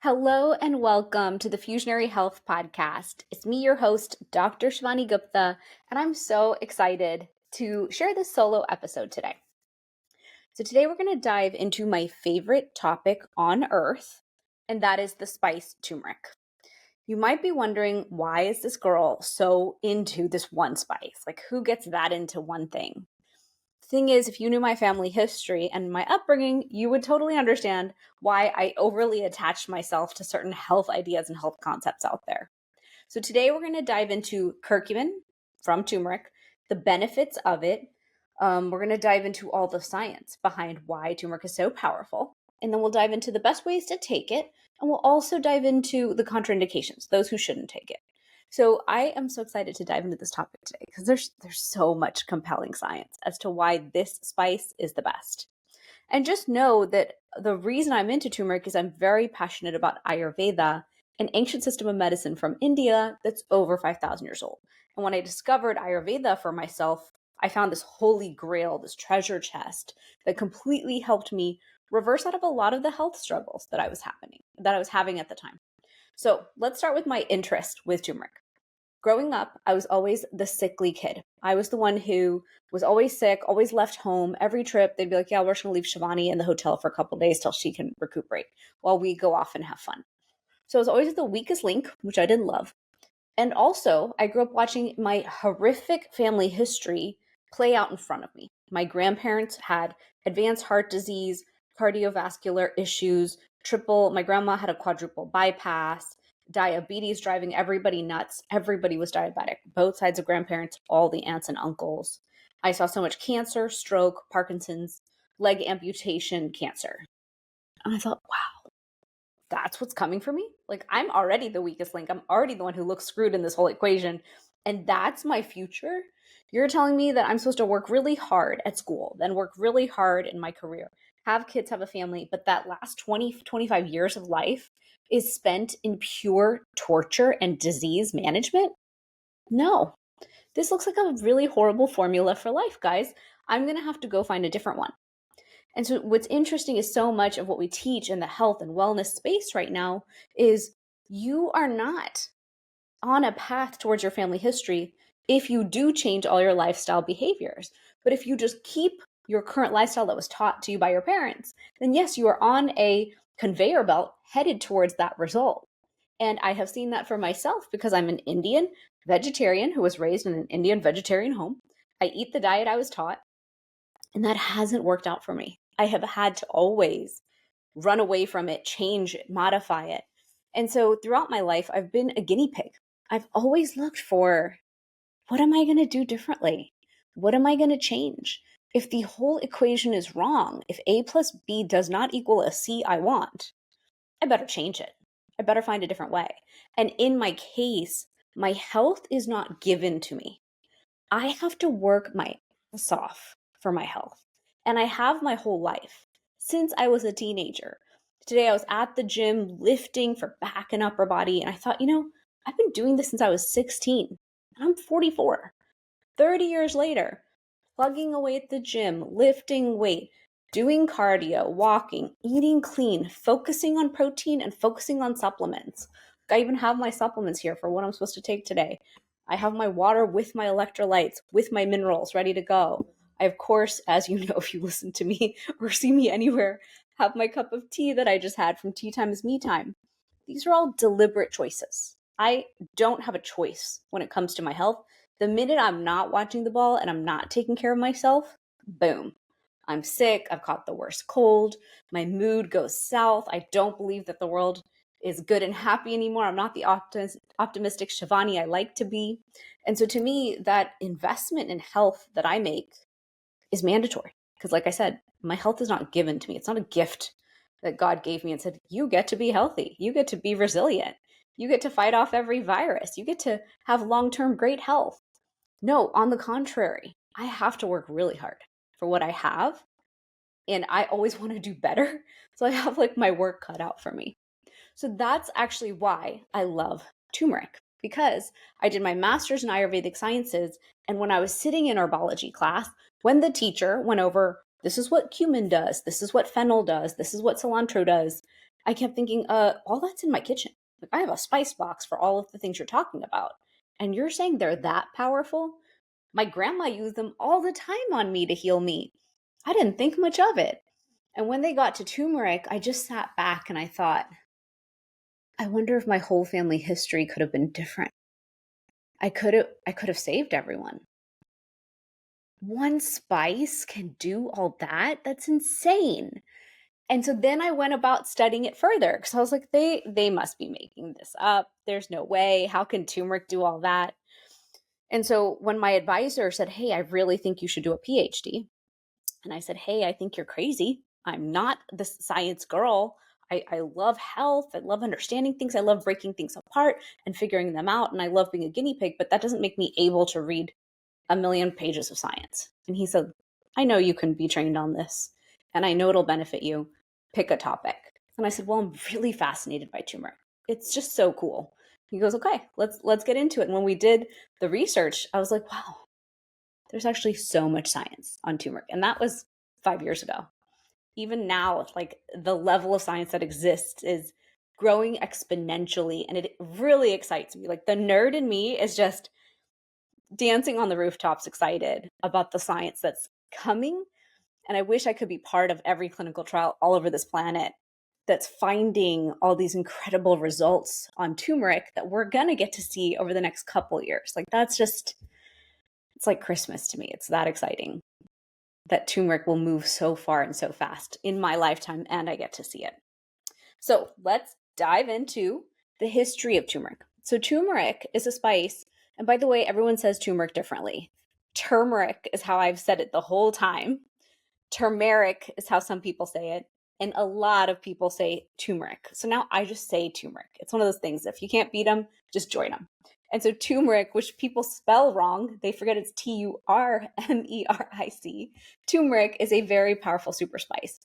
Hello and welcome to the Fusionary Health Podcast. It's me, your host, Dr. Shivani Gupta, and I'm so excited to share this solo episode today. So today we're going to dive into my favorite topic on earth, and that is the spice turmeric. You might be wondering, why is this girl so into this one spice? Like, who gets that into one thing? Thing is, if you knew my family history and my upbringing, you would totally understand why I overly attached myself to certain health ideas and health concepts out there. So today we're going to dive into curcumin from turmeric, the benefits of it. We're going to dive into all the science behind why turmeric is so powerful. And then we'll dive into the best ways to take it. And we'll also dive into the contraindications, those who shouldn't take it. So I am so excited to dive into this topic today because there's so much compelling science as to why this spice is the best. And just know that the reason I'm into turmeric is I'm very passionate about Ayurveda, an ancient system of medicine from India that's over 5,000 years old. And when I discovered Ayurveda for myself, I found this holy grail, this treasure chest that completely helped me reverse out of a lot of the health struggles that I was having at the time. So let's start with my interest with turmeric. Growing up, I was always the sickly kid. I was the one who was always sick, always left home. Every trip, they'd be like, yeah, we're just going to leave Shivani in the hotel for a couple of days till she can recuperate while we go off and have fun. So I was always the weakest link, which I didn't love. And also, I grew up watching my horrific family history play out in front of me. My grandparents had advanced heart disease, cardiovascular issues, my grandma had a quadruple bypass, diabetes driving everybody nuts. Everybody was diabetic, both sides of grandparents, all the aunts and uncles. I saw so much cancer, stroke, Parkinson's, leg amputation, cancer. And I thought, wow, that's what's coming for me? Like, I'm already the weakest link. I'm already the one who looks screwed in this whole equation. And that's my future? You're telling me that I'm supposed to work really hard at school, then work really hard in my career, have kids, have a family, but that last 20, 25 years of life is spent in pure torture and disease management? No. This looks like a really horrible formula for life, guys. I'm going to have to go find a different one. And so what's interesting is so much of what we teach in the health and wellness space right now is you are not on a path towards your family history if you do change all your lifestyle behaviors. But if you just keep your current lifestyle that was taught to you by your parents, then yes, you are on a conveyor belt headed towards that result. And I have seen that for myself because I'm an Indian vegetarian who was raised in an Indian vegetarian home. I eat the diet I was taught, and that hasn't worked out for me. I have had to always run away from it, change it, modify it. And so throughout my life, I've been a guinea pig. I've always looked for, what am I going to do differently? What am I going to change? If the whole equation is wrong, if A plus B does not equal a C I want, I better change it. I better find a different way. And in my case, my health is not given to me. I have to work my ass off for my health. And I have my whole life since I was a teenager. Today I was at the gym lifting for back and upper body. And I thought, I've been doing this since I was 16 and I'm 44. 30 years later, plugging away at the gym, lifting weight, doing cardio, walking, eating clean, focusing on protein and focusing on supplements. I even have my supplements here for what I'm supposed to take today. I have my water with my electrolytes, with my minerals ready to go. I, of course, as you know, if you listen to me or see me anywhere, have my cup of tea that I just had from Tea Time is Me Time. These are all deliberate choices. I don't have a choice when it comes to my health. The minute I'm not watching the ball and I'm not taking care of myself, boom, I'm sick. I've caught the worst cold. My mood goes south. I don't believe that the world is good and happy anymore. I'm not the optimistic Shivani I like to be. And so to me, that investment in health that I make is mandatory. Because like I said, my health is not given to me. It's not a gift that God gave me and said, you get to be healthy. You get to be resilient. You get to fight off every virus. You get to have long-term great health. No, on the contrary, I have to work really hard for what I have. And I always want to do better. So I have like my work cut out for me. So that's actually why I love turmeric, because I did my master's in Ayurvedic sciences. And when I was sitting in herbology class, when the teacher went over, this is what cumin does, this is what fennel does, this is what cilantro does, I kept thinking, all that's in my kitchen. Like, I have a spice box for all of the things you're talking about. And you're saying they're that powerful? My grandma used them all the time on me to heal me. I didn't think much of it. And when they got to turmeric, I just sat back and I thought, I wonder if my whole family history could have been different. I could have saved everyone. One spice can do all that? That's insane. And so then I went about studying it further because I was like, they must be making this up. There's no way. How can turmeric do all that? And so when my advisor said, hey, I really think you should do a PhD. And I said, hey, I think you're crazy. I'm not the science girl. I love health. I love understanding things. I love breaking things apart and figuring them out. And I love being a guinea pig, but that doesn't make me able to read a million pages of science. And he said, I know you can be trained on this and I know it'll benefit you. Pick a topic. And I said, well, I'm really fascinated by turmeric. It's just so cool. He goes, okay, let's get into it. And when we did the research, I was like, wow, there's actually so much science on turmeric. And that was 5 years ago. Even now, like the level of science that exists is growing exponentially. And it really excites me. Like the nerd in me is just dancing on the rooftops, excited about the science that's coming. And I wish I could be part of every clinical trial all over this planet that's finding all these incredible results on turmeric that we're going to get to see over the next couple years. Like that's just, it's like Christmas to me. It's that exciting that turmeric will move so far and so fast in my lifetime and I get to see it. So let's dive into the history of turmeric. So turmeric is a spice. And by the way, everyone says turmeric differently. Turmeric is how I've said it the whole time. Turmeric is how some people say it. And a lot of people say turmeric. So now I just say turmeric. It's one of those things. If you can't beat them, just join them. And so turmeric, which people spell wrong, they forget it's Turmeric. Turmeric is a very powerful super spice.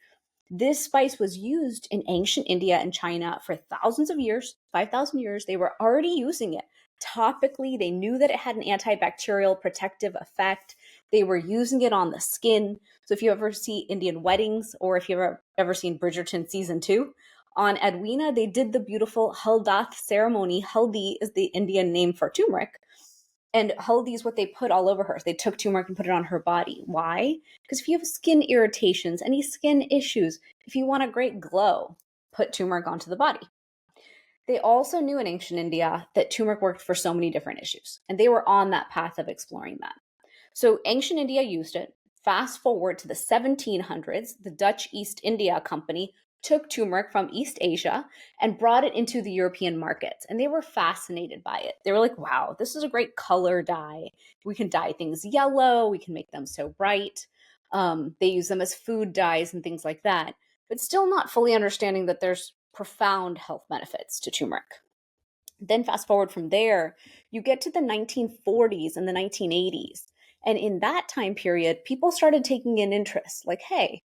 This spice was used in ancient India and China for thousands of years, 5,000 years. They were already using it topically. They knew that it had an antibacterial protective effect. They were using it on the skin. So if you ever see Indian weddings, or if you've ever seen Bridgerton season 2, on Edwina, they did the beautiful Haldath ceremony. Haldi is the Indian name for turmeric. And haldi is what they put all over her. They took turmeric and put it on her body. Why? Because if you have skin irritations, any skin issues, if you want a great glow, put turmeric onto the body. They also knew in ancient India that turmeric worked for so many different issues, and they were on that path of exploring that. So ancient India used it. Fast forward to the 1700s, the Dutch East India Company took turmeric from East Asia and brought it into the European markets. And they were fascinated by it. They were like, wow, this is a great color dye. We can dye things yellow. We can make them so bright. They use them as food dyes and things like that, but still not fully understanding that there's profound health benefits to turmeric. Then fast forward from there, you get to the 1940s and the 1980s. And in that time period, people started taking an interest, like, hey,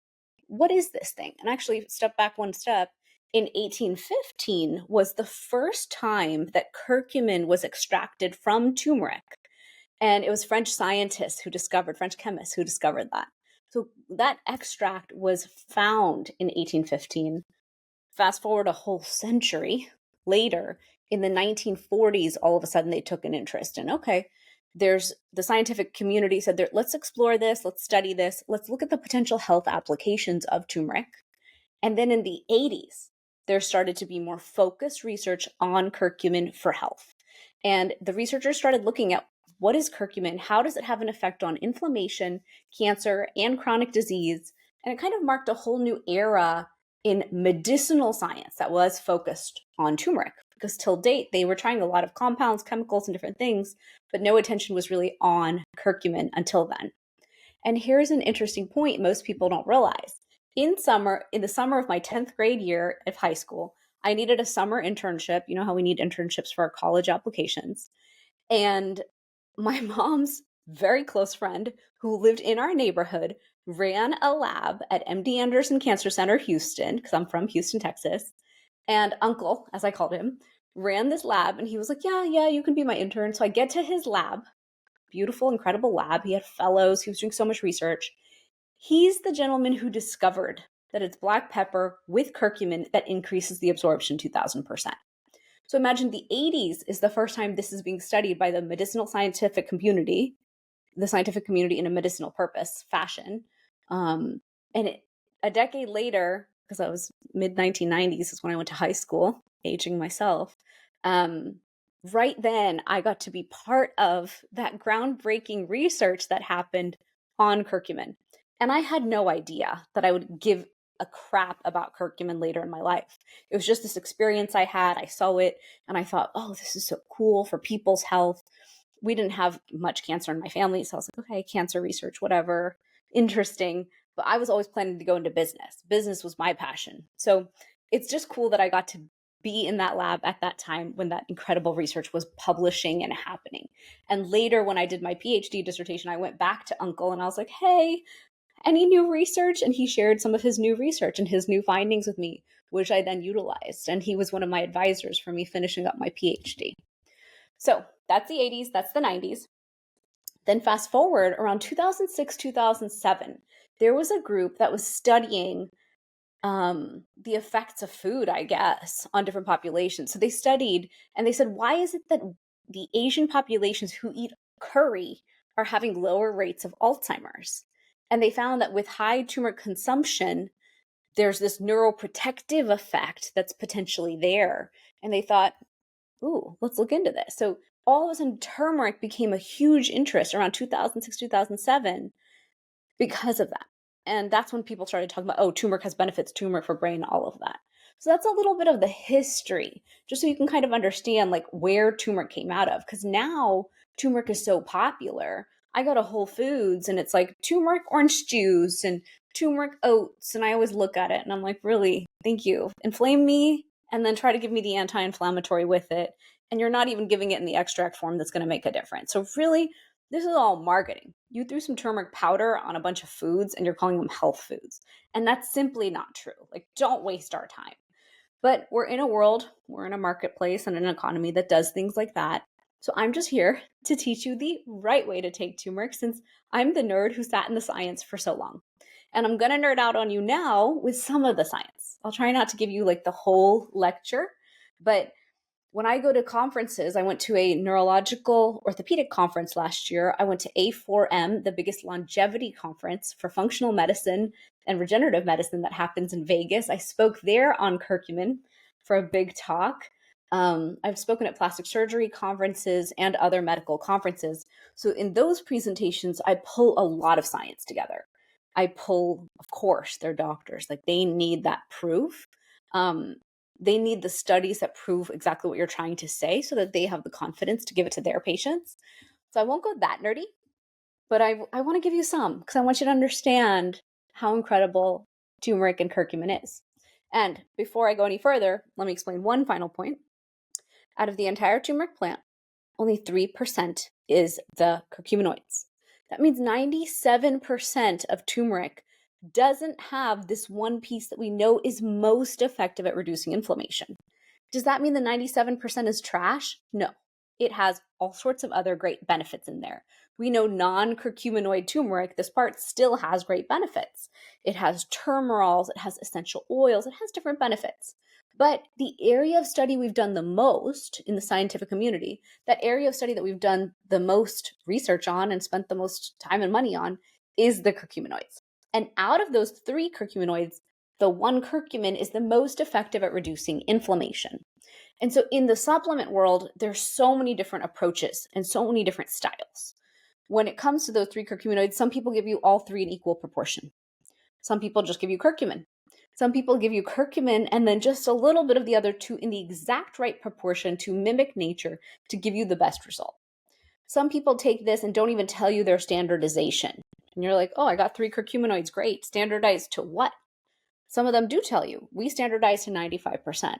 what is this thing? And actually, step back one step, in 1815 was the first time that curcumin was extracted from turmeric. And it was French scientists who discovered, French chemists who discovered that. So that extract was found in 1815. Fast forward a whole century later, in the 1940s, all of a sudden they took an interest in, okay, there's the scientific community said, let's explore this, let's study this, let's look at the potential health applications of turmeric. And then in the 80s, there started to be more focused research on curcumin for health. And the researchers started looking at what is curcumin, how does it have an effect on inflammation, cancer, and chronic disease? And it kind of marked a whole new era in medicinal science that was focused on turmeric. Because till date, they were trying a lot of compounds, chemicals, and different things, but no attention was really on curcumin until then. And here's an interesting point most people don't realize. In the summer of my 10th grade year of high school, I needed a summer internship. You know how we need internships for our college applications. And my mom's very close friend who lived in our neighborhood ran a lab at MD Anderson Cancer Center, Houston, because I'm from Houston, Texas. And uncle, as I called him, ran this lab. And he was like, yeah, you can be my intern. So I get to his lab, beautiful, incredible lab. He had fellows. He was doing so much research. He's the gentleman who discovered that it's black pepper with curcumin that increases the absorption 2000%. So imagine the 80s is the first time this is being studied by the medicinal scientific community, the scientific community in a medicinal purpose fashion. A decade later, because I was mid 1990s is when I went to high school, aging myself. Right then, I got to be part of that groundbreaking research that happened on curcumin. And I had no idea that I would give a crap about curcumin later in my life. It was just this experience I had. I saw it and I thought, oh, this is so cool for people's health. We didn't have much cancer in my family. So I was like, okay, cancer research, whatever, interesting. But I was always planning to go into business. Business was my passion. So it's just cool that I got to be in that lab at that time when that incredible research was publishing and happening. And later, when I did my PhD dissertation, I went back to Uncle and I was like, hey, any new research? And he shared some of his new research and his new findings with me, which I then utilized. And he was one of my advisors for me finishing up my PhD. So that's the 80s, that's the 90s. Then fast forward around 2006, 2007, there was a group that was studying the effects of food, I guess, on different populations. So they studied and they said, why is it that the Asian populations who eat curry are having lower rates of Alzheimer's? And they found that with high turmeric consumption, there's this neuroprotective effect that's potentially there. And they thought, ooh, let's look into this. So all of a sudden, turmeric became a huge interest around 2006, 2007 because of that. And that's when people started talking about, oh, turmeric has benefits, turmeric for brain, all of that. So that's a little bit of the history, just so you can kind of understand like where turmeric came out of. Because now turmeric is so popular. I go to Whole Foods and it's like turmeric orange juice and turmeric oats. And I always look at it and I'm like, really, thank you. Inflame me and then try to give me the anti-inflammatory with it. And you're not even giving it in the extract form that's going to make a difference. So really, this is all marketing. You threw some turmeric powder on a bunch of foods and you're calling them health foods. And that's simply not true. Like, don't waste our time. But we're in a world, we're in a marketplace and an economy that does things like that. So I'm just here to teach you the right way to take turmeric since I'm the nerd who sat in the science for so long. And I'm going to nerd out on you now with some of the science. I'll try not to give you like the whole lecture, but when I go to conferences, I went to a neurological orthopedic conference last year. I went to A4M, the biggest longevity conference for functional medicine and regenerative medicine that happens in Vegas. I spoke there on curcumin for a big talk. I've spoken at plastic surgery conferences and other medical conferences. So in those presentations, I pull a lot of science together. I pull, of course, they're doctors. Like they need that proof. They need the studies that prove exactly what you're trying to say so that they have the confidence to give it to their patients. So I won't go that nerdy, but I want to give you some because I want you to understand how incredible turmeric and curcumin is. And before I go any further, let me explain one final point. Out of the entire turmeric plant, only 3% is the curcuminoids. That means 97% of turmeric doesn't have this one piece that we know is most effective at reducing inflammation. Does that mean the 97% is trash? No. It has all sorts of other great benefits in there. We know non-curcuminoid turmeric, this part still has great benefits. It has turmerols, it has essential oils, it has different benefits. But the area of study we've done the most in the scientific community, that area of study that we've done the most research on and spent the most time and money on, is the curcuminoids. And out of those 3 curcuminoids, the one curcumin is the most effective at reducing inflammation. And so in the supplement world, there's so many different approaches and so many different styles. When it comes to those 3 curcuminoids, some people give you all 3 in equal proportion. Some people just give you curcumin. Some people give you curcumin and then just a little bit of the other 2 in the exact right proportion to mimic nature to give you the best result. Some people take this and don't even tell you their standardization. And you're like, oh, I got 3 curcuminoids. Great. Standardized to what? Some of them do tell you. We standardize to 95%.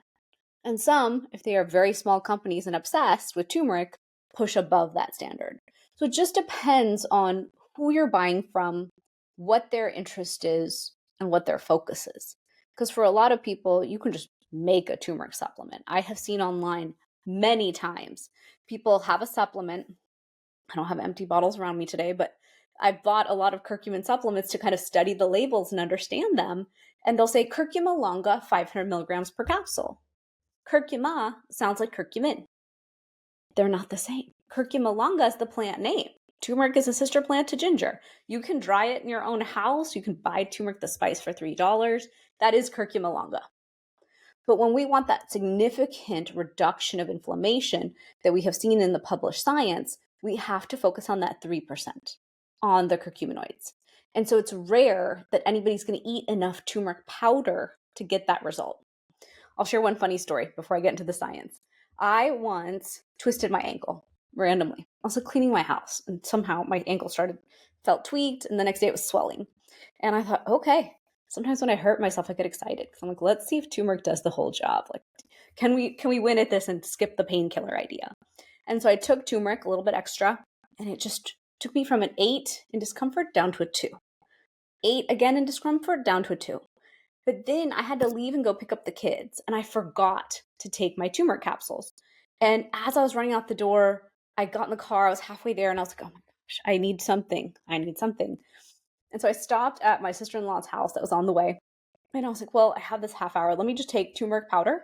And some, if they are very small companies and obsessed with turmeric, push above that standard. So it just depends on who you're buying from, what their interest is, and what their focus is. Because for a lot of people, you can just make a turmeric supplement. I have seen online many times people have a supplement. I don't have empty bottles around me today, but I bought a lot of curcumin supplements to kind of study the labels and understand them. And they'll say curcuma longa, 500 milligrams per capsule. Curcuma sounds like curcumin. They're not the same. Curcuma longa is the plant name. Turmeric is a sister plant to ginger. You can dry it in your own house. You can buy turmeric, the spice, for $3. That is curcuma longa. But when we want that significant reduction of inflammation that we have seen in the published science, we have to focus on that 3% on the curcuminoids. And so it's rare that anybody's going to eat enough turmeric powder to get that result. I'll share one funny story before I get into the science. I once twisted my ankle randomly. I was like cleaning my house, and somehow my ankle felt tweaked, and the next day it was swelling. And I thought, okay, sometimes when I hurt myself, I get excited because I'm like, let's see if turmeric does the whole job. Like, can we win at this and skip the painkiller idea? And so I took turmeric a little bit extra, and it just took me from an 8 in discomfort down to a 2. 8 again in discomfort down to a 2. But then I had to leave and go pick up the kids, and I forgot to take my turmeric capsules. And as I was running out the door, I got in the car, I was halfway there, and I was like, oh my gosh, I need something. And so I stopped at my sister-in-law's house that was on the way. And I was like, well, I have this half hour. Let me just take turmeric powder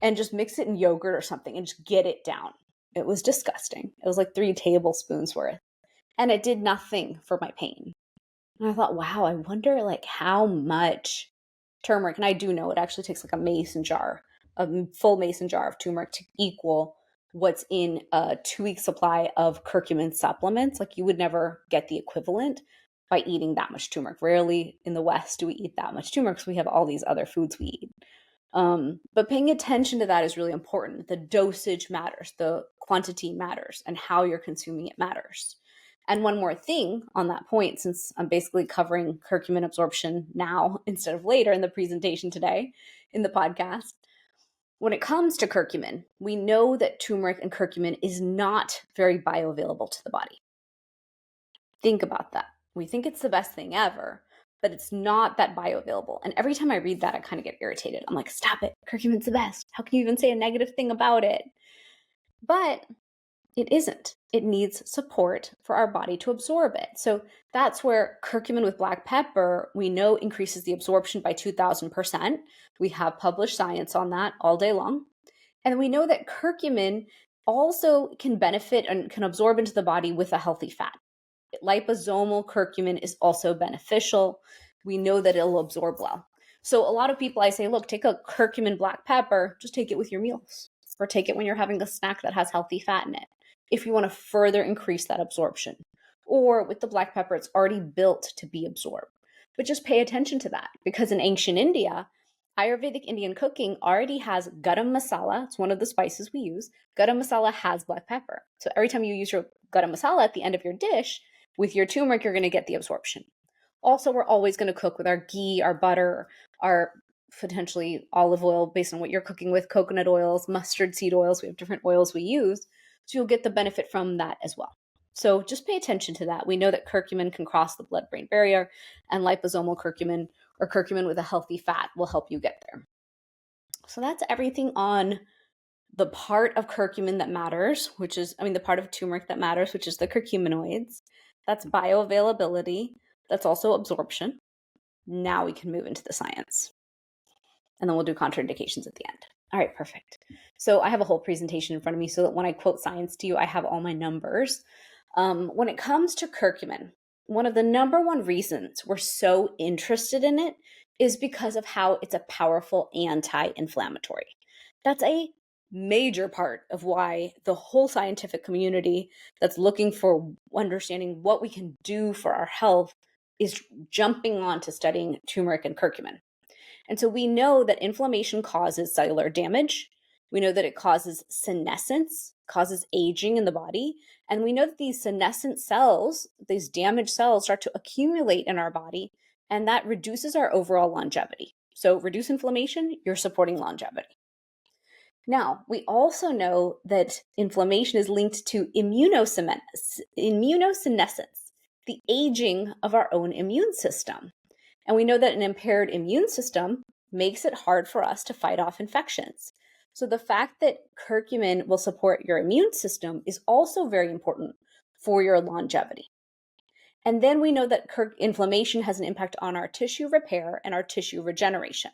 and just mix it in yogurt or something and just get it down. It was disgusting. It was like 3 tablespoons worth. And it did nothing for my pain. And I thought, wow, I wonder like how much turmeric, and I do know it actually takes like a full mason jar of turmeric to equal what's in a 2-week supply of curcumin supplements. Like you would never get the equivalent by eating that much turmeric. Rarely in the West do we eat that much turmeric because we have all these other foods we eat. But paying attention to that is really important. The dosage matters, the quantity matters, and how you're consuming it matters. And one more thing on that point, since I'm basically covering curcumin absorption now instead of later in the presentation today in the podcast, when it comes to curcumin, we know that turmeric and curcumin is not very bioavailable to the body. Think about that. We think it's the best thing ever, but it's not that bioavailable. And every time I read that, I kind of get irritated. I'm like, stop it. Curcumin's the best. How can you even say a negative thing about it? But it isn't. It needs support for our body to absorb it. So that's where curcumin with black pepper, we know increases the absorption by 2,000%. We have published science on that all day long. And we know that curcumin also can benefit and can absorb into the body with a healthy fat. Liposomal curcumin is also beneficial. We know that it'll absorb well. So a lot of people, I say, look, take a curcumin black pepper, just take it with your meals, or take it when you're having a snack that has healthy fat in it, if you want to further increase that absorption. Or with the black pepper, it's already built to be absorbed. But just pay attention to that, because in ancient India, Ayurvedic Indian cooking already has garam masala. It's one of the spices we use. Garam masala has black pepper. So every time you use your garam masala at the end of your dish, with your turmeric, you're going to get the absorption. Also, we're always going to cook with our ghee, our butter, our potentially olive oil based on what you're cooking with, coconut oils, mustard seed oils. We have different oils we use. So you'll get the benefit from that as well. So just pay attention to that. We know that curcumin can cross the blood-brain barrier, and liposomal curcumin or curcumin with a healthy fat will help you get there. So that's everything on the part of curcumin that matters, the part of turmeric that matters, which is the curcuminoids. That's bioavailability. That's also absorption. Now we can move into the science. And then we'll do contraindications at the end. All right, perfect. So I have a whole presentation in front of me so that when I quote science to you, I have all my numbers. When it comes to curcumin, one of the number one reasons we're so interested in it is because of how it's a powerful anti-inflammatory. That's a major part of why the whole scientific community that's looking for understanding what we can do for our health is jumping on to studying turmeric and curcumin. And so we know that inflammation causes cellular damage. We know that it causes senescence, causes aging in the body. And we know that these senescent cells, these damaged cells, start to accumulate in our body, and that reduces our overall longevity. So reduce inflammation, you're supporting longevity. Now, we also know that inflammation is linked to immunosenescence, the aging of our own immune system. And we know that an impaired immune system makes it hard for us to fight off infections. So the fact that curcumin will support your immune system is also very important for your longevity. And then we know that inflammation has an impact on our tissue repair and our tissue regeneration.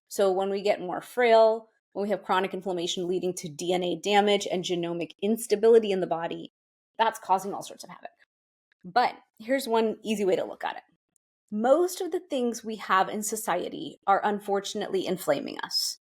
So when we get more frail, when we have chronic inflammation leading to DNA damage and genomic instability in the body, that's causing all sorts of havoc. But here's one easy way to look at it. Most of the things we have in society are unfortunately inflaming us.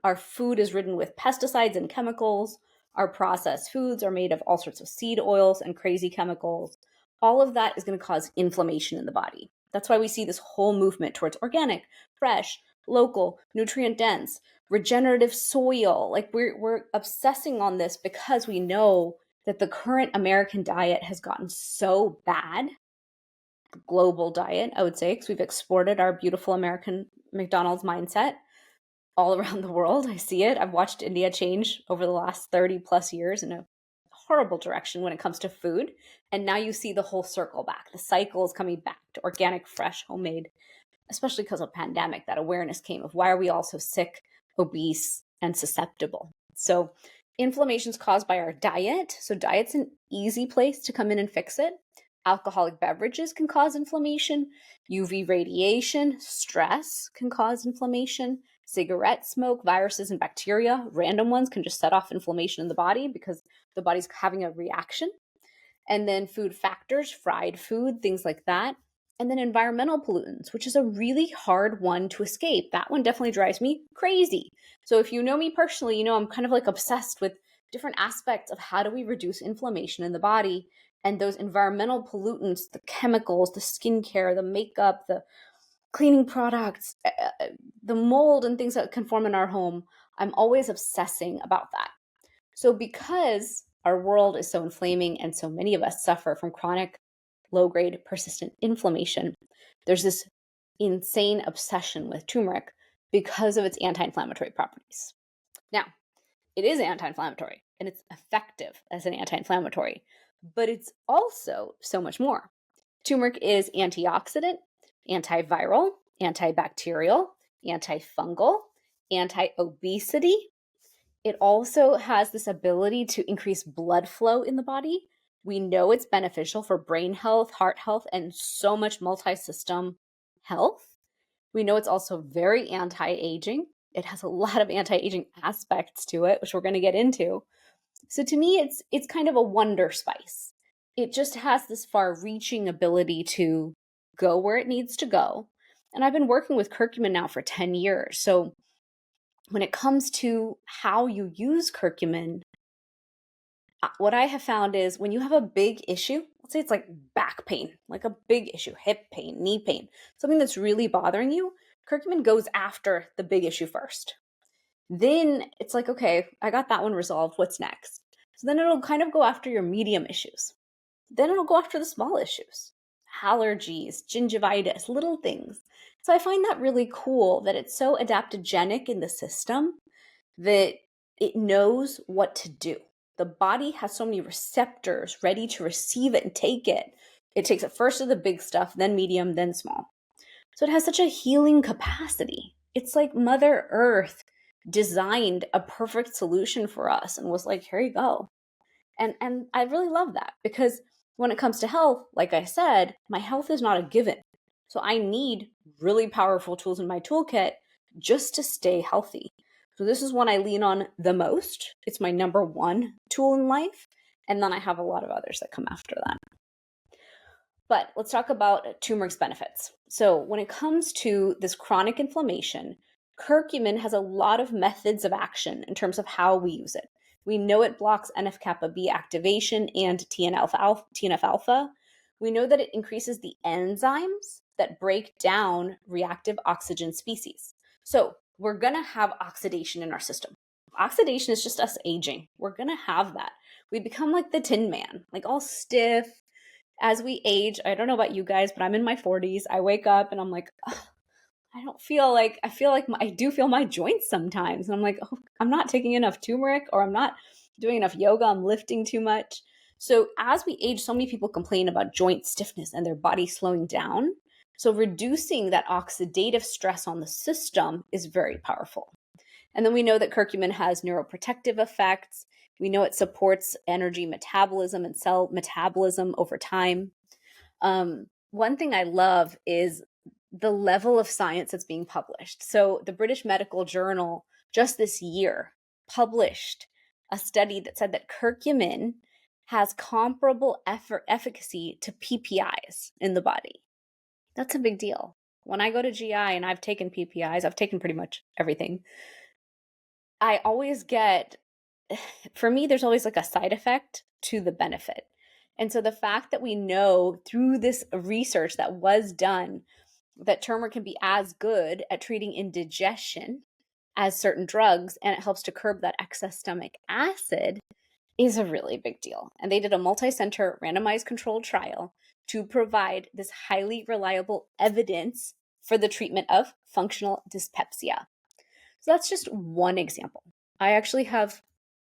Our food is ridden with pesticides and chemicals. Our processed foods are made of all sorts of seed oils and crazy chemicals. All of that is going to cause inflammation in the body. That's why we see this whole movement towards organic, fresh, local, nutrient dense, regenerative soil. Like we're obsessing on this because we know that the current American diet has gotten so bad. The global diet, I would say, because we've exported our beautiful American McDonald's mindset all around the world. I see it. I've watched India change over the last 30 plus years in a horrible direction when it comes to food. And now you see the whole circle back. The cycle is coming back to organic, fresh, homemade, especially because of pandemic. That awareness came of why are we all so sick, obese, and susceptible. So inflammation is caused by our diet. So diet's an easy place to come in and fix it. Alcoholic beverages can cause inflammation. UV radiation, stress can cause inflammation. Cigarette smoke, viruses and bacteria, random ones, can just set off inflammation in the body because the body's having a reaction. And then food factors, fried food, things like that. And then environmental pollutants, which is a really hard one to escape. That one definitely drives me crazy. So if you know me personally, you know I'm kind of like obsessed with different aspects of how do we reduce inflammation in the body. And those environmental pollutants, the chemicals, the skincare, the makeup, the cleaning products, the mold and things that can form in our home, I'm always obsessing about that. So because our world is so inflaming and so many of us suffer from chronic, low-grade, persistent inflammation, there's this insane obsession with turmeric because of its anti-inflammatory properties. Now, it is anti-inflammatory and it's effective as an anti-inflammatory, but it's also so much more. Turmeric is antioxidant, antiviral, antibacterial, antifungal, anti-obesity. It also has this ability to increase blood flow in the body. We know it's beneficial for brain health, heart health, and so much multi-system health. We know it's also very anti-aging. It has a lot of anti-aging aspects to it, which we're going to get into. So to me, it's kind of a wonder spice. It just has this far-reaching ability to go where it needs to go. And I've been working with curcumin now for 10 years. So when it comes to how you use curcumin, what I have found is when you have a big issue, let's say it's like back pain, like a big issue, hip pain, knee pain, something that's really bothering you, curcumin goes after the big issue first. Then it's like, okay, I got that one resolved. What's next? So then it'll kind of go after your medium issues. Then it'll go after the small issues, allergies, gingivitis, little things. So I find that really cool that it's so adaptogenic in the system that it knows what to do. The body has so many receptors ready to receive it and take it. It takes it first to the big stuff, then medium, then small. So it has such a healing capacity. It's like Mother Earth designed a perfect solution for us and was like, here you go. And I really love that because when it comes to health, like I said, my health is not a given. So I need really powerful tools in my toolkit just to stay healthy. So this is one I lean on the most. It's my number one tool in life. And then I have a lot of others that come after that. But let's talk about turmeric's benefits. So when it comes to this chronic inflammation, curcumin has a lot of methods of action in terms of how we use it. We know it blocks NF-kappa B activation and TNF-alpha. We know that it increases the enzymes that break down reactive oxygen species. So we're going to have oxidation in our system. Oxidation is just us aging. We're going to have that. We become like the Tin Man, like all stiff. As we age, I don't know about you guys, but I'm in my 40s. I wake up and I'm like, I do feel my joints sometimes. And I'm like, oh, I'm not taking enough turmeric, or I'm not doing enough yoga. I'm lifting too much. So as we age, so many people complain about joint stiffness and their body slowing down. So reducing that oxidative stress on the system is very powerful. And then we know that curcumin has neuroprotective effects. We know it supports energy metabolism and cell metabolism over time. One thing I love is the level of science that's being published. So the British Medical Journal just this year published a study that said that curcumin has comparable efficacy to PPIs in the body. That's a big deal. When I go to GI and I've taken PPIs, I've taken pretty much everything. I always get, for me, there's always like a side effect to the benefit. And so the fact that we know through this research that was done that turmeric can be as good at treating indigestion as certain drugs, and it helps to curb that excess stomach acid, is a really big deal. And they did a multi-center randomized controlled trial to provide this highly reliable evidence for the treatment of functional dyspepsia. So that's just one example. I actually have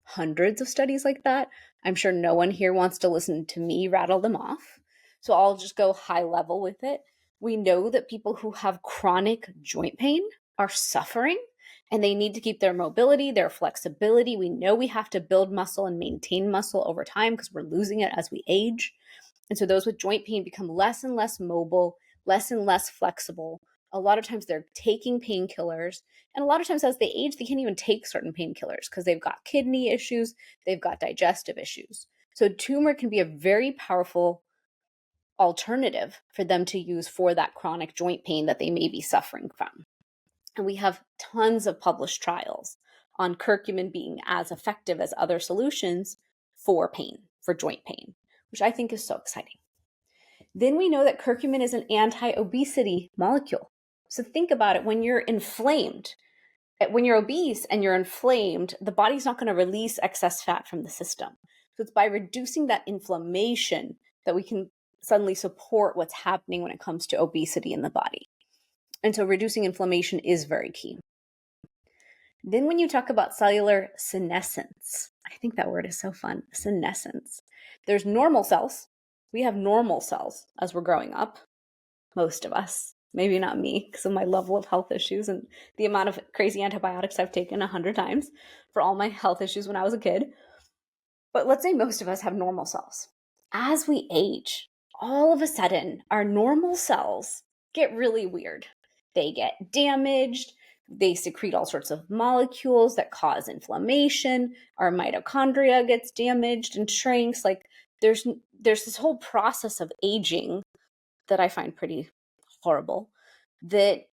hundreds of studies like that. I'm sure no one here wants to listen to me rattle them off. So I'll just go high level with it. We know that people who have chronic joint pain are suffering and they need to keep their mobility, their flexibility. We know we have to build muscle and maintain muscle over time because we're losing it as we age. And so those with joint pain become less and less mobile, less and less flexible. A lot of times they're taking painkillers. And a lot of times as they age, they can't even take certain painkillers because they've got kidney issues, they've got digestive issues. So turmeric can be a very powerful alternative for them to use for that chronic joint pain that they may be suffering from. And we have tons of published trials on curcumin being as effective as other solutions for pain, for joint pain, which I think is so exciting. Then we know that curcumin is an anti-obesity molecule. So think about it, when you're inflamed, when you're obese and you're inflamed, the body's not going to release excess fat from the system. So it's by reducing that inflammation that we can suddenly support what's happening when it comes to obesity in the body. And so reducing inflammation is very key. Then when you talk about cellular senescence, I think that word is so fun, senescence. There's normal cells. We have normal cells as we're growing up, most of us. Maybe not me because of my level of health issues and the amount of crazy antibiotics I've taken 100 times for all my health issues when I was a kid. But let's say most of us have normal cells. As we age, all of a sudden, our normal cells get really weird. They get damaged. They secrete all sorts of molecules that cause inflammation. Our mitochondria gets damaged and shrinks. Like there's this whole process of aging that I find pretty horrible that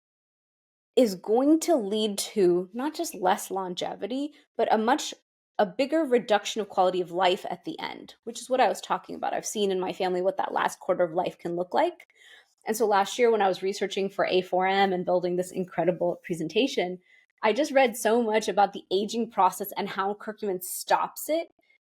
is going to lead to not just less longevity, but a bigger reduction of quality of life at the end, which is what I was talking about. I've seen in my family what that last quarter of life can look like. And so last year when I was researching for A4M and building this incredible presentation, I just read so much about the aging process and how curcumin stops it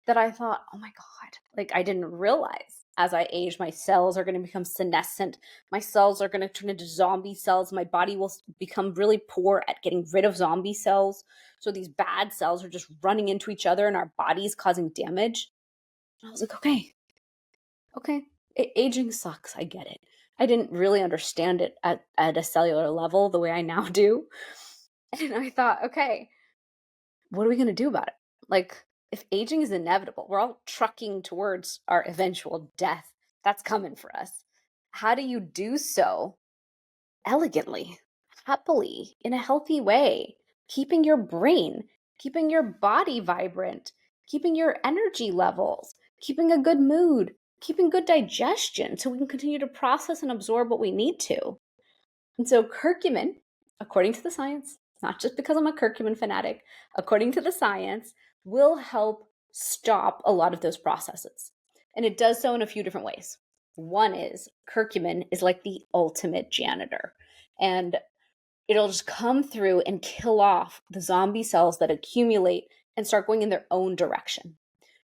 that I thought, oh my God, like I didn't realize as I age, my cells are going to become senescent. My cells are going to turn into zombie cells. My body will become really poor at getting rid of zombie cells. So these bad cells are just running into each other and our bodies causing damage. And I was like, okay, aging sucks. I get it. I didn't really understand it at a cellular level the way I now do. And I thought, okay, what are we going to do about it? Like, if aging is inevitable, we're all trucking towards our eventual death. That's coming for us. How do you do so elegantly, happily, in a healthy way, keeping your brain, keeping your body vibrant, keeping your energy levels, keeping a good mood, keeping good digestion so we can continue to process and absorb what we need to? And so curcumin, according to the science, not just because I'm a curcumin fanatic, according to the science, will help stop a lot of those processes. And it does so in a few different ways. One is curcumin is like the ultimate janitor, and it'll just come through and kill off the zombie cells that accumulate and start going in their own direction.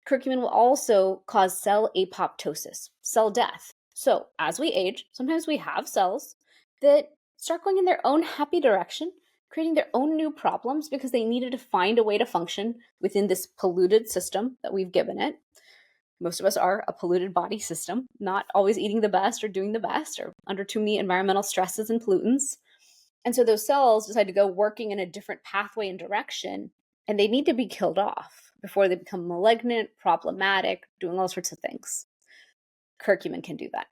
Curcumin will also cause cell apoptosis, cell death. So as we age, sometimes we have cells that start going in their own happy direction, creating their own new problems because they needed to find a way to function within this polluted system that we've given it. Most of us are a polluted body system, not always eating the best or doing the best or under too many environmental stresses and pollutants. And so those cells decide to go working in a different pathway and direction, and they need to be killed off before they become malignant, problematic, doing all sorts of things. Curcumin can do that.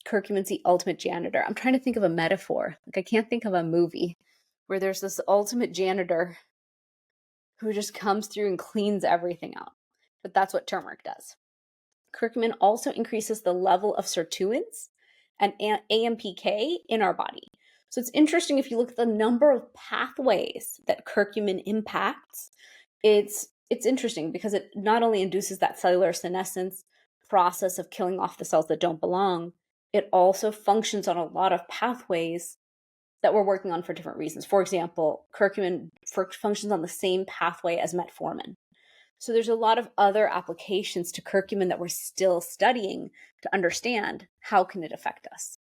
curcumin's the ultimate janitor. I'm trying to think of a metaphor. Like, I can't think of a movie where there's this ultimate janitor who just comes through and cleans everything out. But that's what turmeric does. Curcumin also increases the level of sirtuins and AMPK in our body. So it's interesting, if you look at the number of pathways that curcumin impacts, it's interesting because it not only induces that cellular senescence process of killing off the cells that don't belong, it also functions on a lot of pathways that we're working on for different reasons. For example, curcumin functions on the same pathway as metformin. So there's a lot of other applications to curcumin that we're still studying to understand how can it affect us.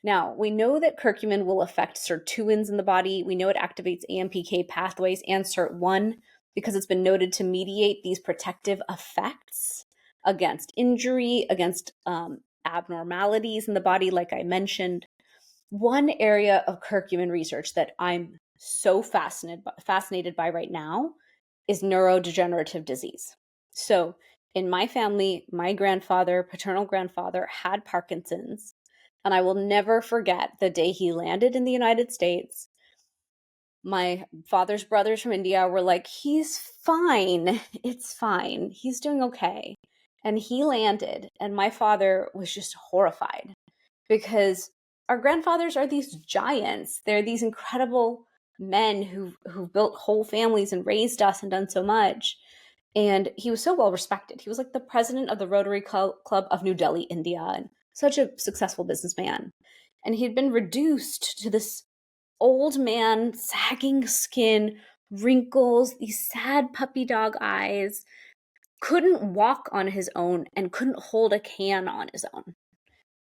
Now, we know that curcumin will affect sirtuins in the body. We know it activates AMPK pathways and SIRT1 because it's been noted to mediate these protective effects against injury, against abnormalities in the body, like I mentioned. One area of curcumin research that I'm so fascinated by right now is neurodegenerative disease. So in my family, my paternal grandfather had Parkinson's, and I will never forget the day he landed in the United States. My father's brothers from India were like, he's fine. It's fine. He's doing okay. And he landed, and my father was just horrified because our grandfathers are these giants. They're these incredible men who've built whole families and raised us and done so much. And he was so well respected. He was like the president of the Rotary Club of New Delhi, India, and such a successful businessman. And he had been reduced to this old man, sagging skin, wrinkles, these sad puppy dog eyes, couldn't walk on his own and couldn't hold a can on his own.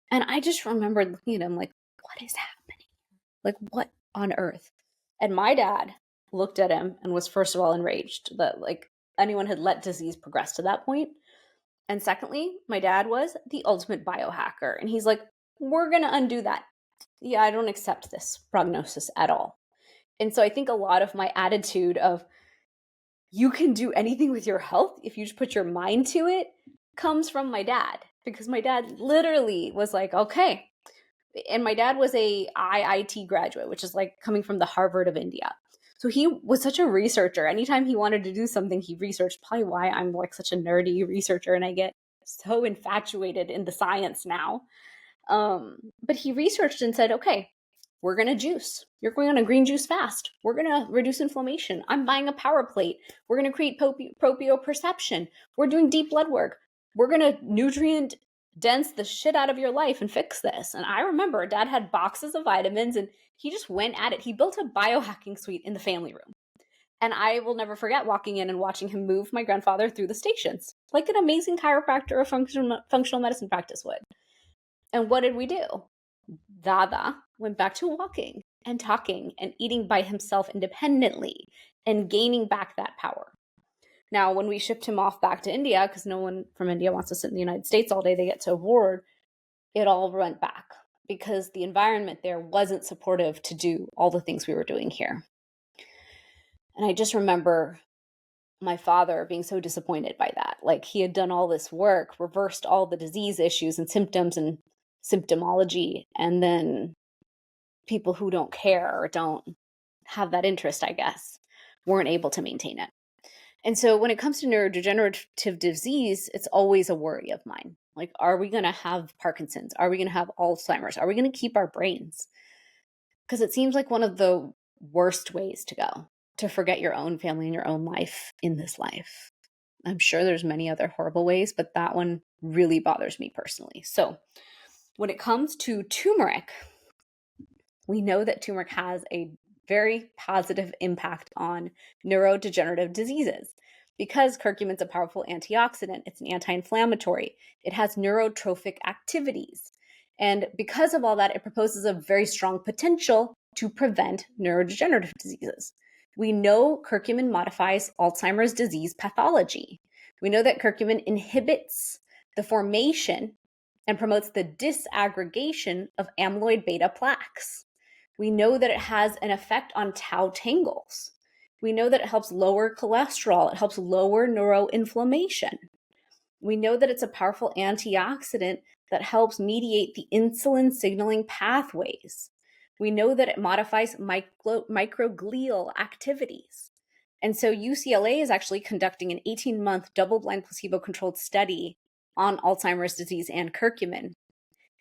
And I just remembered looking at him like, what is happening? Like, what on earth? And my dad looked at him and was, first of all, enraged that like anyone had let disease progress to that point. And secondly, my dad was the ultimate biohacker. And he's like, we're going to undo that. Yeah, I don't accept this prognosis at all. And so I think a lot of my attitude of you can do anything with your health if you just put your mind to it comes from my dad, because my dad literally was like, okay. And my dad was a IIT graduate, which is like coming from the Harvard of India. So he was such a researcher. Anytime he wanted to do something, he researched. Probably why I'm like such a nerdy researcher and I get so infatuated in the science now. But he researched and said, okay, we're going to juice. You're going on a green juice fast. We're going to reduce inflammation. I'm buying a power plate. We're going to create proprioception. We're doing deep blood work. We're going to nutrient dense the shit out of your life and fix this. And I remember Dad had boxes of vitamins and he just went at it. He built a biohacking suite in the family room. And I will never forget walking in and watching him move my grandfather through the stations, like an amazing chiropractor or functional medicine practice would. And what did we do? Dada went back to walking and talking and eating by himself independently and gaining back that power. Now, when we shipped him off back to India, because no one from India wants to sit in the United States all day, they get so bored, it all went back because the environment there wasn't supportive to do all the things we were doing here. And I just remember my father being so disappointed by that. Like, he had done all this work, reversed all the disease issues and symptoms and symptomology, and then people who don't care or don't have that interest, I guess, weren't able to maintain it. And so when it comes to neurodegenerative disease, it's always a worry of mine. Like, are we going to have Parkinson's? Are we going to have Alzheimer's? Are we going to keep our brains? Because it seems like one of the worst ways to go, to forget your own family and your own life in this life. I'm sure there's many other horrible ways, but that one really bothers me personally. So when it comes to turmeric, we know that turmeric has a very positive impact on neurodegenerative diseases. Because curcumin's a powerful antioxidant, it's an anti-inflammatory, it has neurotrophic activities. And because of all that, it proposes a very strong potential to prevent neurodegenerative diseases. We know curcumin modifies Alzheimer's disease pathology. We know that curcumin inhibits the formation and promotes the disaggregation of amyloid beta plaques. We know that it has an effect on tau tangles. We know that it helps lower cholesterol. It helps lower neuroinflammation. We know that it's a powerful antioxidant that helps mediate the insulin signaling pathways. We know that it modifies microglial activities. And so UCLA is actually conducting an 18-month double-blind placebo-controlled study on Alzheimer's disease and curcumin.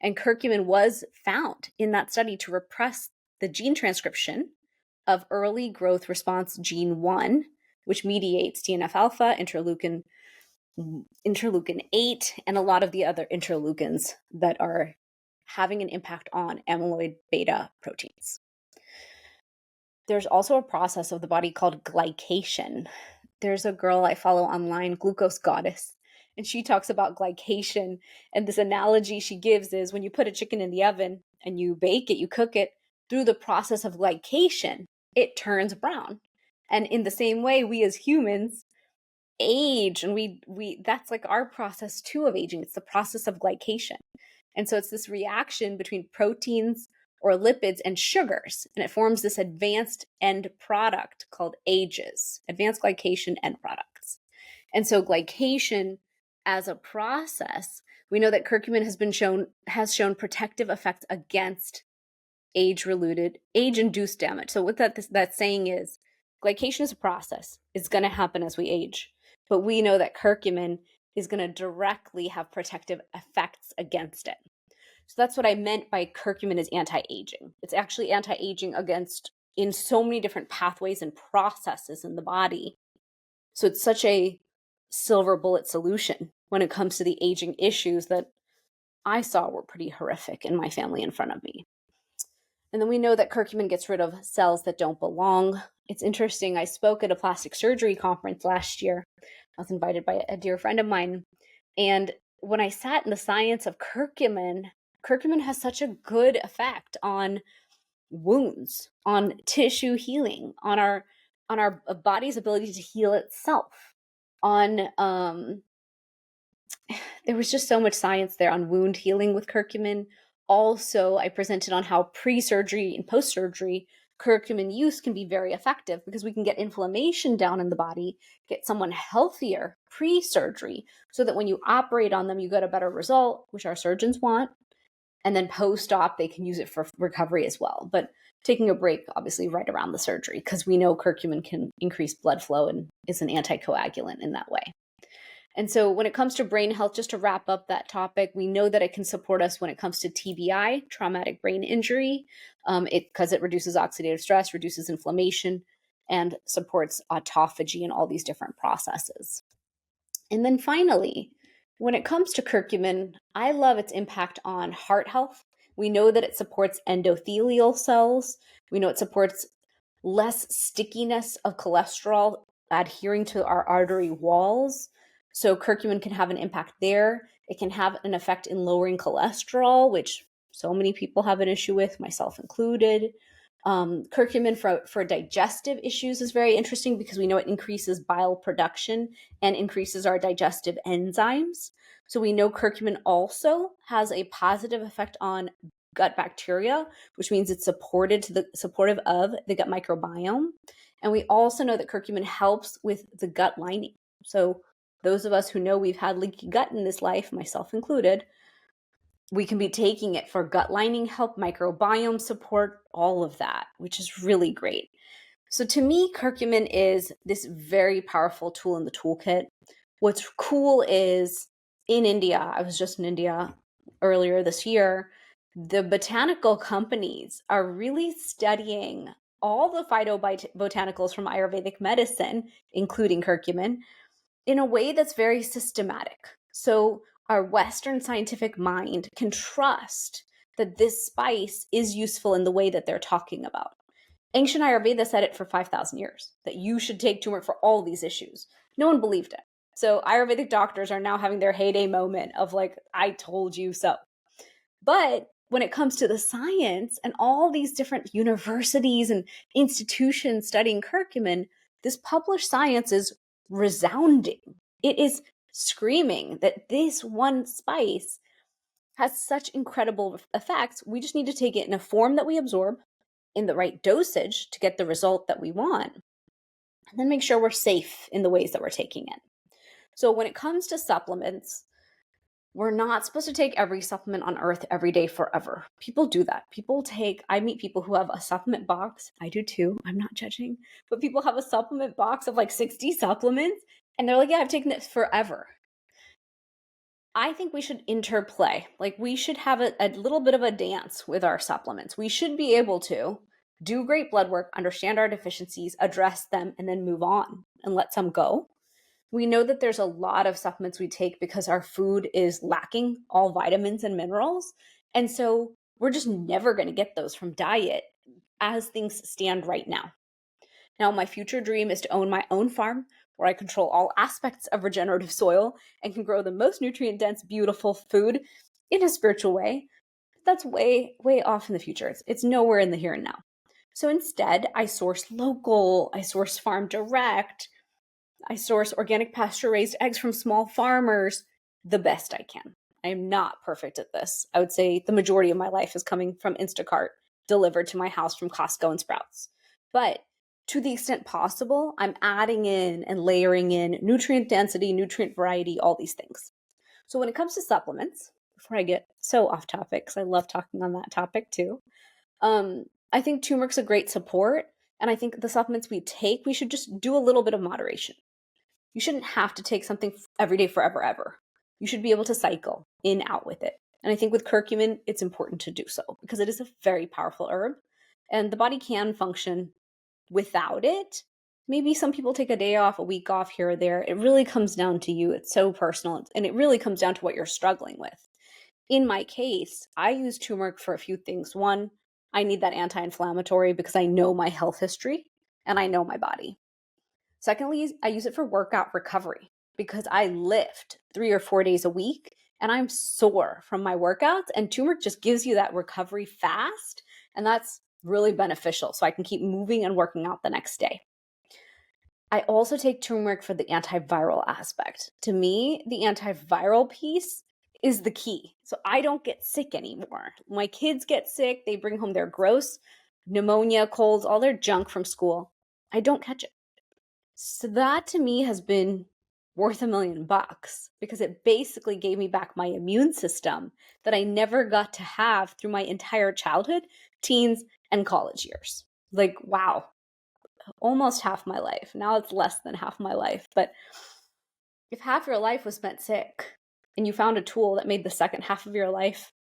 And curcumin was found in that study to repress the gene transcription of early growth response gene 1, which mediates TNF alpha, interleukin 8, and a lot of the other interleukins that are having an impact on amyloid beta proteins. There's also a process of the body called glycation. There's a girl I follow online, Glucose Goddess, and she talks about glycation. And this analogy she gives is when you put a chicken in the oven and you bake it, you cook it, through the process of glycation, it turns brown. And in the same way, we as humans age, and we that's like our process too of aging. It's the process of glycation. And so it's this reaction between proteins or lipids and sugars, and it forms this advanced end product called AGEs, advanced glycation end products. And so glycation as a process, we know that curcumin has shown protective effects against age-induced damage. So what that's saying is glycation is a process. It's going to happen as we age. But we know that curcumin is going to directly have protective effects against it. So that's what I meant by curcumin is anti-aging. It's actually anti-aging in so many different pathways and processes in the body. So it's such a silver bullet solution when it comes to the aging issues that I saw were pretty horrific in my family in front of me. And then we know that curcumin gets rid of cells that don't belong. It's interesting. I spoke at a plastic surgery conference last year. I was invited by a dear friend of mine. And when I sat in the science of curcumin has such a good effect on wounds, on tissue healing, on our body's ability to heal itself, on there was just so much science there on wound healing with curcumin. Also, I presented on how pre-surgery and post-surgery curcumin use can be very effective because we can get inflammation down in the body, get someone healthier pre-surgery so that when you operate on them, you get a better result, which our surgeons want. And then post-op, they can use it for recovery as well. But taking a break, obviously, right around the surgery because we know curcumin can increase blood flow and is an anticoagulant in that way. And so when it comes to brain health, just to wrap up that topic, we know that it can support us when it comes to TBI, traumatic brain injury, because it reduces oxidative stress, reduces inflammation, and supports autophagy and all these different processes. And then finally, when it comes to curcumin, I love its impact on heart health. We know that it supports endothelial cells. We know it supports less stickiness of cholesterol adhering to our artery walls. So curcumin can have an impact there. It can have an effect in lowering cholesterol, which so many people have an issue with, myself included. Curcumin for digestive issues is very interesting because we know it increases bile production and increases our digestive enzymes. So we know curcumin also has a positive effect on gut bacteria, which means it's supportive of the gut microbiome. And we also know that curcumin helps with the gut lining. So those of us who know we've had leaky gut in this life, myself included, we can be taking it for gut lining help, microbiome support, all of that, which is really great. So to me, curcumin is this very powerful tool in the toolkit. What's cool is in India, I was just in India earlier this year, the botanical companies are really studying all the phytobotanicals from Ayurvedic medicine, including curcumin, in a way that's very systematic. So our Western scientific mind can trust that this spice is useful in the way that they're talking about. Ancient Ayurveda said it for 5,000 years, that you should take turmeric for all these issues. No one believed it. So Ayurvedic doctors are now having their heyday moment of like, I told you so. But when it comes to the science and all these different universities and institutions studying curcumin, this published science is resounding. It is screaming that this one spice has such incredible effects. We just need to take it in a form that we absorb in the right dosage to get the result that we want, and then make sure we're safe in the ways that we're taking it. So when it comes to supplements, We're not supposed to take every supplement on earth every day forever. People do that. I meet people who have a supplement box. I do too. I'm not judging, but people have a supplement box of like 60 supplements and they're like, yeah, I've taken this forever. I think we should interplay. Like we should have a little bit of a dance with our supplements. We should be able to do great blood work, understand our deficiencies, address them, and then move on and let some go. We know that there's a lot of supplements we take because our food is lacking all vitamins and minerals. And so we're just never going to get those from diet as things stand right now. Now, my future dream is to own my own farm where I control all aspects of regenerative soil and can grow the most nutrient-dense, beautiful food in a spiritual way. That's way, way off in the future. It's nowhere in the here and now. So instead, I source local, I source farm direct, I source organic pasture-raised eggs from small farmers the best I can. I am not perfect at this. I would say the majority of my life is coming from Instacart, delivered to my house from Costco and Sprouts. But to the extent possible, I'm adding in and layering in nutrient density, nutrient variety, all these things. So when it comes to supplements, before I get so off topic, because I love talking on that topic too, I think turmeric's a great support. And I think the supplements we take, we should just do a little bit of moderation. You shouldn't have to take something every day forever, ever. You should be able to cycle in, out with it. And I think with curcumin, it's important to do so because it is a very powerful herb and the body can function without it. Maybe some people take a day off, a week off here or there. It really comes down to you. It's so personal and it really comes down to what you're struggling with. In my case, I use turmeric for a few things. One, I need that anti-inflammatory because I know my health history and I know my body. Secondly, I use it for workout recovery because I lift 3 or 4 days a week and I'm sore from my workouts, and turmeric just gives you that recovery fast, and that's really beneficial so I can keep moving and working out the next day. I also take turmeric for the antiviral aspect. To me, the antiviral piece is the key. So I don't get sick anymore. My kids get sick, they bring home their gross pneumonia, colds, all their junk from school. I don't catch it. So that to me has been worth $1 million because it basically gave me back my immune system that I never got to have through my entire childhood, teens, and college years. Like, wow, almost half my life. Now it's less than half my life. But if half your life was spent sick and you found a tool that made the second half of your life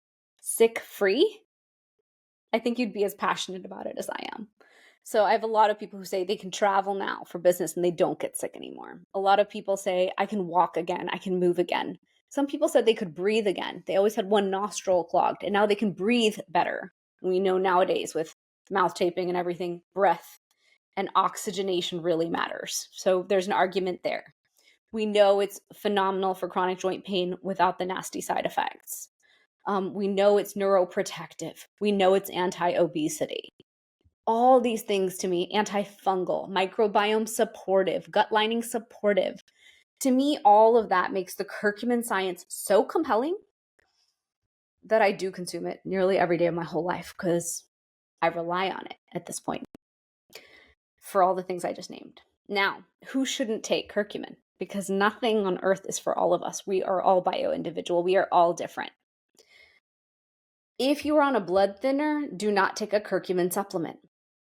sick free, I think you'd be as passionate about it as I am. So I have a lot of people who say they can travel now for business and they don't get sick anymore. A lot of people say, I can walk again, I can move again. Some people said they could breathe again. They always had one nostril clogged and now they can breathe better. We know nowadays with mouth taping and everything, breath and oxygenation really matters. So there's an argument there. We know it's phenomenal for chronic joint pain without the nasty side effects. We know it's neuroprotective. We know it's anti-obesity. All these things to me, antifungal, microbiome supportive, gut lining supportive. To me, all of that makes the curcumin science so compelling that I do consume it nearly every day of my whole life because I rely on it at this point for all the things I just named. Now, who shouldn't take curcumin? Because nothing on earth is for all of us. We are all bio-individual. We are all different. If you are on a blood thinner, do not take a curcumin supplement.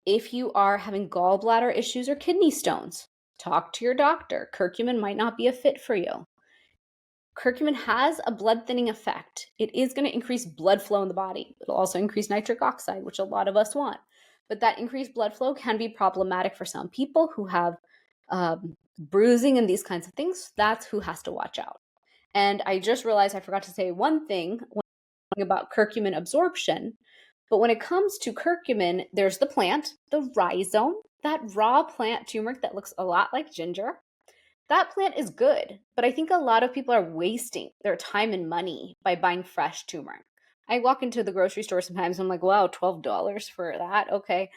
If you are having gallbladder issues or kidney stones, talk to your doctor. Curcumin might not be a fit for you. Curcumin has a blood thinning effect. It is going to increase blood flow in the body. It'll also increase nitric oxide, which a lot of us want. But that increased blood flow can be problematic for some people who have bruising and these kinds of things. That's who has to watch out. And I just realized I forgot to say one thing about curcumin absorption. But when it comes to curcumin, there's the plant, the rhizome, that raw plant turmeric that looks a lot like ginger. That plant is good, but I think a lot of people are wasting their time and money by buying fresh turmeric. I walk into the grocery store sometimes and I'm like, wow, $12 for that? Okay.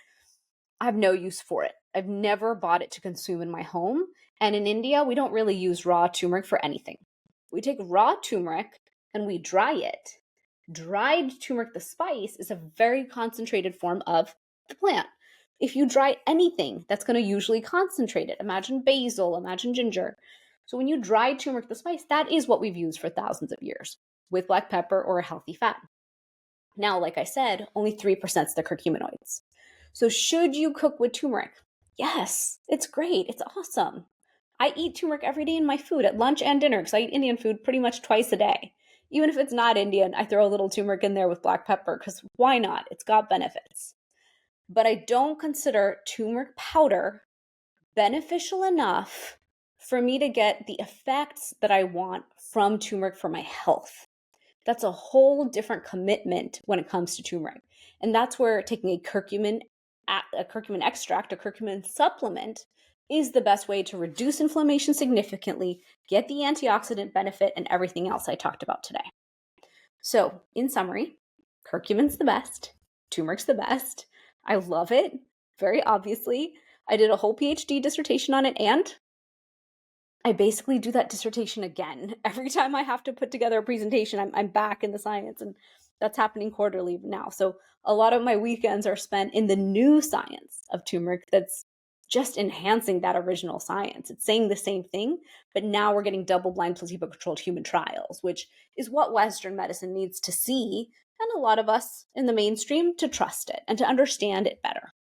I have no use for it. I've never bought it to consume in my home. And in India, we don't really use raw turmeric for anything. We take raw turmeric and we dry it. Dried turmeric, the spice, is a very concentrated form of the plant. If you dry anything, that's going to usually concentrate it. Imagine basil, imagine ginger. So when you dry turmeric, the spice, that is what we've used for thousands of years with black pepper or a healthy fat. Now, like I said, only 3% is the curcuminoids. So should you cook with turmeric? Yes, it's great. It's awesome. I eat turmeric every day in my food at lunch and dinner because I eat Indian food pretty much twice a day. Even if it's not Indian, I throw a little turmeric in there with black pepper because why not? It's got benefits. But I don't consider turmeric powder beneficial enough for me to get the effects that I want from turmeric for my health. That's a whole different commitment when it comes to turmeric. And that's where taking a curcumin extract, a curcumin supplement, is the best way to reduce inflammation significantly, get the antioxidant benefit, and everything else I talked about today. So, in summary, curcumin's the best, turmeric's the best. I love it, very obviously. I did a whole PhD dissertation on it, and I basically do that dissertation again. Every time I have to put together a presentation, I'm back in the science, and that's happening quarterly now. So a lot of my weekends are spent in the new science of turmeric that's just enhancing that original science. It's saying the same thing, but now we're getting double-blind placebo-controlled human trials, which is what Western medicine needs to see, and a lot of us in the mainstream to trust it and to understand it better.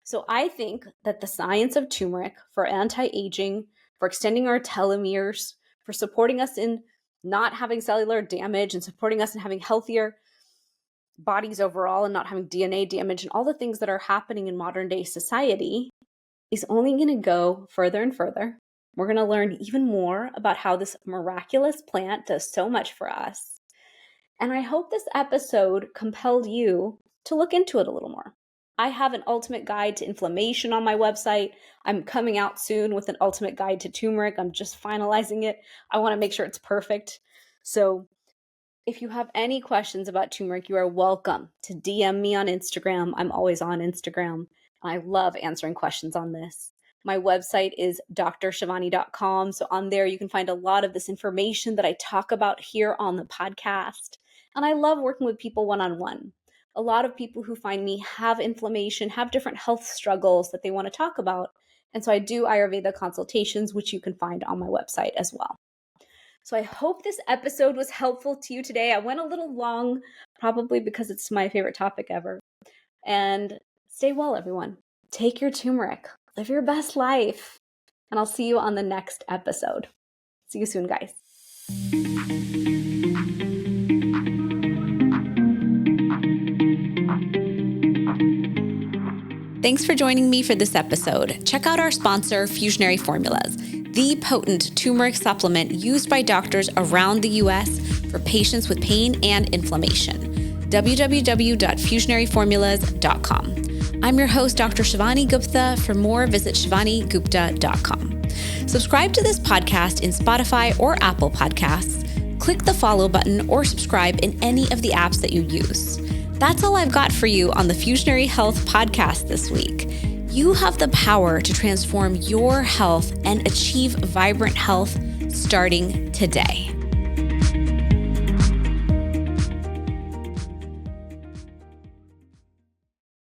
So I think that the science of turmeric for anti-aging, for extending our telomeres, for supporting us in not having cellular damage and supporting us in having healthier bodies overall and not having DNA damage and all the things that are happening in modern day society is only going to go further and further. We're going to learn even more about how this miraculous plant does so much for us. And I hope this episode compelled you to look into it a little more. I have an ultimate guide to inflammation on my website. I'm coming out soon with an ultimate guide to turmeric. I'm just finalizing it. I want to make sure it's perfect. So if you have any questions about turmeric, you are welcome to DM me on Instagram. I'm always on Instagram. I love answering questions on this. My website is drshivani.com. So on there, you can find a lot of this information that I talk about here on the podcast. And I love working with people one-on-one. A lot of people who find me have inflammation, have different health struggles that they want to talk about. And so I do Ayurveda consultations, which you can find on my website as well. So I hope this episode was helpful to you today. I went a little long, probably because it's my favorite topic ever. And stay well, everyone. Take your turmeric. Live your best life. And I'll see you on the next episode. See you soon, guys. Thanks for joining me for this episode. Check out our sponsor, Fusionary Formulas, the potent turmeric supplement used by doctors around the U.S. for patients with pain and inflammation. www.fusionaryformulas.com. I'm your host, Dr. Shivani Gupta. For more, visit shivanigupta.com. Subscribe to this podcast in Spotify or Apple Podcasts. Click the follow button or subscribe in any of the apps that you use. That's all I've got for you on the Fusionary Health podcast this week. You have the power to transform your health and achieve vibrant health starting today.